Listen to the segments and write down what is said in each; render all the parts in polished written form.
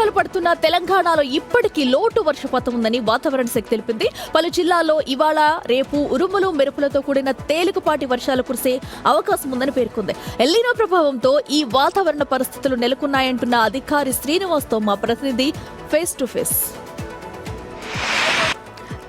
వర్షాలు పడుతున్న తెలంగాణలో ఇప్పటికీ లోటు వర్షపాతం ఉందని వాతావరణ శాఖ తెలిపింది. పలు జిల్లాల్లో ఇవాళ రేపు ఉరుములు మెరుపులతో కూడిన తేలికపాటి వర్షాలు కురిసే అవకాశం ఉందని పేర్కొంది. ఎల్నినో ప్రభావంతో ఈ వాతావరణ పరిస్థితులు నెలకొన్నాయంటున్న అధికారి శ్రీనివాస్తో మా ప్రతినిధి ఫేస్ టు ఫేస్.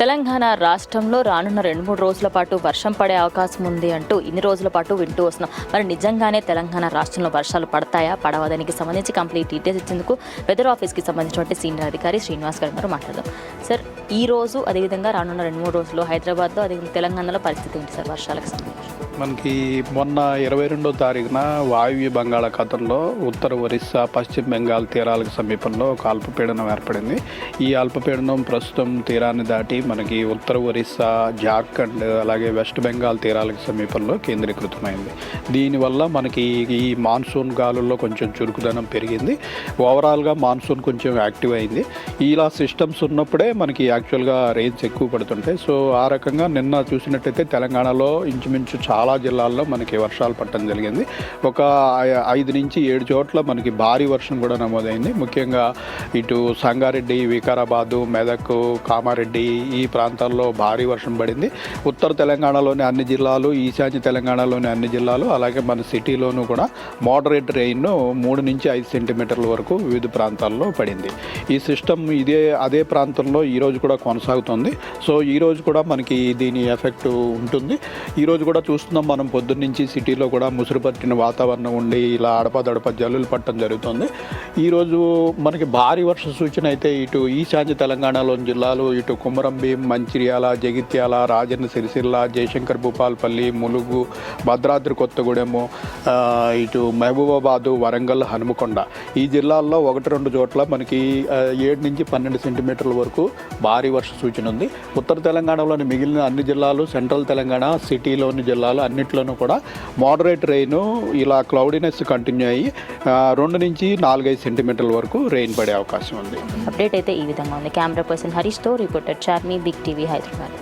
తెలంగాణ రాష్ట్రంలో రానున్న 2-3 రోజుల పాటు వర్షం పడే అవకాశం ఉంది అంటూ ఇన్ని రోజుల పాటు వింటూ వస్తున్నాం. మరి నిజంగానే తెలంగాణ రాష్ట్రంలో వర్షాలు పడతాయా పడవా దానికి సంబంధించి కంప్లీట్ డీటెయిల్స్ ఇచ్చేందుకు వెదర్ ఆఫీస్కి సంబంధించినటువంటి సీనియర్ అధికారి శ్రీనివాస్ గారు మాట్లాడదాం. సార్, ఈ రోజు అదేవిధంగా రానున్న 2-3 రోజుల్లో హైదరాబాద్లో అదేవిధంగా తెలంగాణలో పరిస్థితి ఏంటి సార్ వర్షాలకు సంబంధించి? మనకి మొన్న 22వ తారీఖున వాయువ్య బంగాళాఖాతంలో ఉత్తర ఒరిస్సా పశ్చిమ బెంగాల్ తీరాలకు సమీపంలో ఒక అల్పపీడనం ఏర్పడింది. ఈ అల్పపీడనం ప్రస్తుతం తీరాన్ని దాటి మనకి ఉత్తర ఒరిస్సా, జార్ఖండ్ అలాగే వెస్ట్ బెంగాల్ తీరాలకు సమీపంలో కేంద్రీకృతమైంది. దీనివల్ల మనకి ఈ మాన్సూన్ గాలుల్లో కొంచెం చురుకుదనం పెరిగింది. ఓవరాల్గా మాన్సూన్ కొంచెం యాక్టివ్ అయింది. ఇలా సిస్టమ్స్ ఉన్నప్పుడే మనకి యాక్చువల్గా రెయిన్స్ ఎక్కువ పడుతుంటాయి. సో ఆ రకంగా నిన్న చూసినట్టయితే తెలంగాణలో ఇంచుమించు చాలా జిల్లాల్లో మనకి వర్షాలు పడటం జరిగింది. ఒక 5 నుంచి 7 చోట్ల మనకి భారీ వర్షం కూడా నమోదైంది. ముఖ్యంగా ఇటు సంగారెడ్డి, వికారాబాదు, మెదక్, కామారెడ్డి ఈ ప్రాంతాల్లో భారీ వర్షం పడింది. ఉత్తర తెలంగాణలోని అన్ని జిల్లాలు, ఈశాన్య తెలంగాణలోని అన్ని జిల్లాలు, అలాగే మన సిటీలోనూ కూడా మోడరేట్ రెయిన్ 3 నుంచి 5 సెంటీమీటర్ల వరకు వివిధ ప్రాంతాల్లో పడింది. ఈ సిస్టమ్ అదే ప్రాంతంలో ఈరోజు కూడా కొనసాగుతుంది. సో ఈరోజు కూడా మనకి దీని ఎఫెక్ట్ ఉంటుంది. ఈరోజు కూడా చూస్తున్నాం మనం పొద్దున్న నుంచి సిటీలో కూడా ముసురు పట్టిన వాతావరణం ఉండి ఇలా అడపదడప జల్లులు పట్టడం జరుగుతుంది. ఈరోజు మనకి భారీ వర్ష సూచన అయితే ఇటు ఈశాన్య తెలంగాణలోని జిల్లాలు, ఇటు కుమరంభీం, మంచిర్యాల, జగిత్యాల, రాజన్న సిరిసిల్ల, జయశంకర్ భూపాలపల్లి, ములుగు, భద్రాద్రి కొత్తగూడెము, ఇటు మహబూబాబాదు, వరంగల్, హనుమకొండ ఈ జిల్లాల్లో 1-2 చోట్ల మనకి 7 నుంచి 12 సెంటీమీటర్ల వరకు భారీ వర్ష సూచన ఉంది. ఉత్తర తెలంగాణలోని మిగిలిన అన్ని జిల్లాలు, సెంట్రల్ తెలంగాణ, సిటీలోని జిల్లాలు అన్నిట్లోనూ కూడా మోడరేట్ రెయిన్ ఇలా క్లౌడీనెస్ కంటిన్యూ అయ్యి 2 నుంచి 4-5 సెంటీమీటర్ల వరకు రెయిన్ పడే అవకాశం ఉంది. అప్డేట్ అయితే ఈ విధంగా ఉంది. కెమెరా పర్సన్ హరీష్తో reporter Charmi, big TV, Hyderabad.